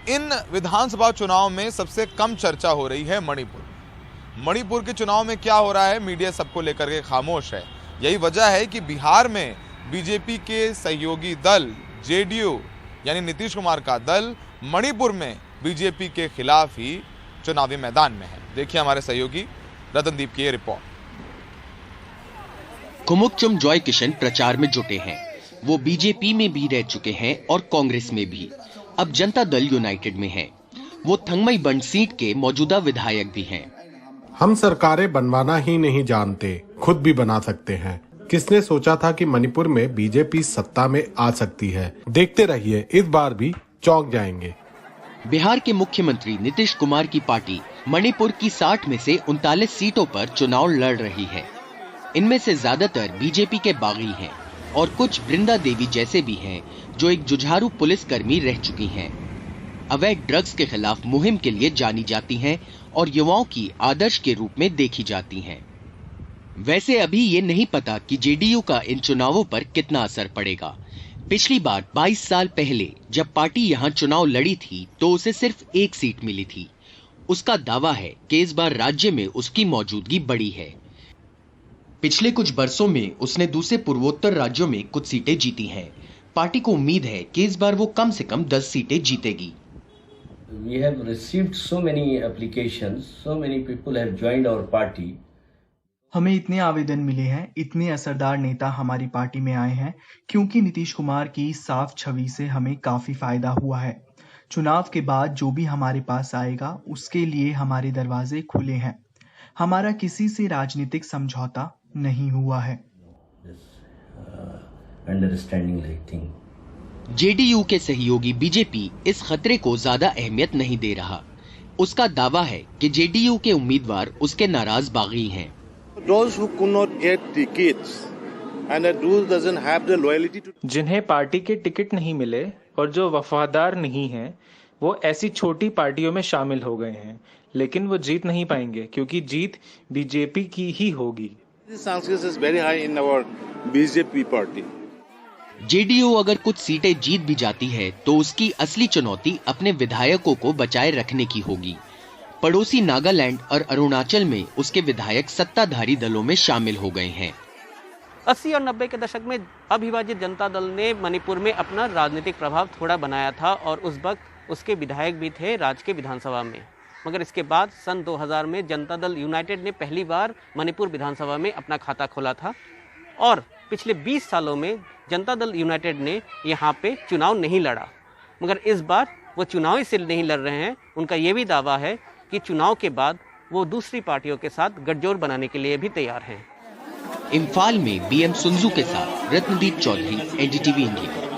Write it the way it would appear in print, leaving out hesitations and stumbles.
इन विधानसभा चुनाव में सबसे कम चर्चा हो रही है मणिपुर के चुनाव में क्या हो रहा है, मीडिया सबको लेकर के खामोश है। यही वजह है कि बिहार में बीजेपी के सहयोगी दल जेडीयू यानी नीतीश कुमार का दल मणिपुर में बीजेपी के खिलाफ ही चुनावी मैदान में है। देखिए हमारे सहयोगी रतनदीप की ये रिपोर्ट। कुमुकचुम जॉय किशन प्रचार में जुटे हैं। वो बीजेपी में भी रह चुके हैं और कांग्रेस में भी। अब जनता दल यूनाइटेड में हैं। वो थंगमईबंड सीट के मौजूदा विधायक भी हैं। हम सरकारें बनवाना ही नहीं जानते, खुद भी बना सकते हैं। किसने सोचा था कि मणिपुर में बीजेपी सत्ता में आ सकती है। देखते रहिए, इस बार भी चौंक जाएंगे। बिहार के मुख्यमंत्री नीतीश कुमार की पार्टी मणिपुर की 60 में से 39 सीटों पर चुनाव लड़ रही है। इनमें से ज्यादातर बीजेपी के बागी हैं और कुछ वृंदा देवी जैसे भी हैं जो एक जुझारू पुलिसकर्मी रह चुकी हैं। अवैध ड्रग्स के खिलाफ मुहिम के लिए जानी जाती हैं और युवाओं की आदर्श के रूप में देखी जाती हैं। वैसे अभी ये नहीं पता कि जेडीयू का इन चुनावों पर कितना असर पड़ेगा। पिछली बार 22 साल पहले जब पार्टी यहाँ चुनाव लड़ी थी तो उसे सिर्फ एक सीट मिली थी। उसका दावा है कि इस बार राज्य में उसकी मौजूदगी बढ़ी है। पिछले कुछ बरसों में उसने दूसरे पूर्वोत्तर राज्यों में कुछ सीटें जीती हैं। पार्टी को उम्मीद है कि इस बार वो कम से कम 10 सीटें जीतेगी। We have received so many applications, so many people have joined our party. हमें इतने आवेदन मिले हैं, इतने असरदार नेता हमारी पार्टी में आए हैं क्योंकि नीतीश कुमार की साफ छवि से हमें काफी फायदा हुआ है। चुनाव के बाद जो भी हमारे पास आएगा उसके लिए हमारे दरवाजे खुले हैं। हमारा किसी से राजनीतिक समझौता नहीं हुआ है। Understanding like thing. जेडीयू के सहयोगी बीजेपी इस खतरे को ज्यादा अहमियत नहीं दे रहा। उसका दावा है कि जेडीयू के उम्मीदवार उसके नाराज बागी हैं। जिन्हें पार्टी के टिकट नहीं मिले और जो वफादार नहीं हैं, वो ऐसी छोटी पार्टियों में शामिल हो गए हैं, लेकिन वो जीत नहीं पाएंगे क्योंकि जीत बीजेपी की ही होगी। जेडीयू अगर कुछ सीटें जीत भी जाती है तो उसकी असली चुनौती अपने विधायकों को बचाए रखने की होगी। पड़ोसी नागालैंड और अरुणाचल में उसके विधायक सत्ताधारी दलों में शामिल हो गए हैं। 80 और 90 के दशक में अविभाजित जनता दल ने मणिपुर में अपना राजनीतिक प्रभाव थोड़ा बनाया था और उस वक्त उसके विधायक भी थे राज्य के विधानसभा में। मगर इसके बाद सन 2000 में जनता दल यूनाइटेड ने पहली बार मणिपुर विधानसभा में अपना खाता खोला था और पिछले 20 सालों में जनता दल यूनाइटेड ने यहाँ पे चुनाव नहीं लड़ा। मगर इस बार वो चुनाव इसलिए नहीं लड़ रहे हैं, उनका ये भी दावा है कि चुनाव के बाद वो दूसरी पार्टियों के साथ गठजोड़ बनाने के लिए भी तैयार हैं। इम्फाल में बीएम सुंजू के साथ रत्नदीप चौधरी, एनडीटीवी इंडिया।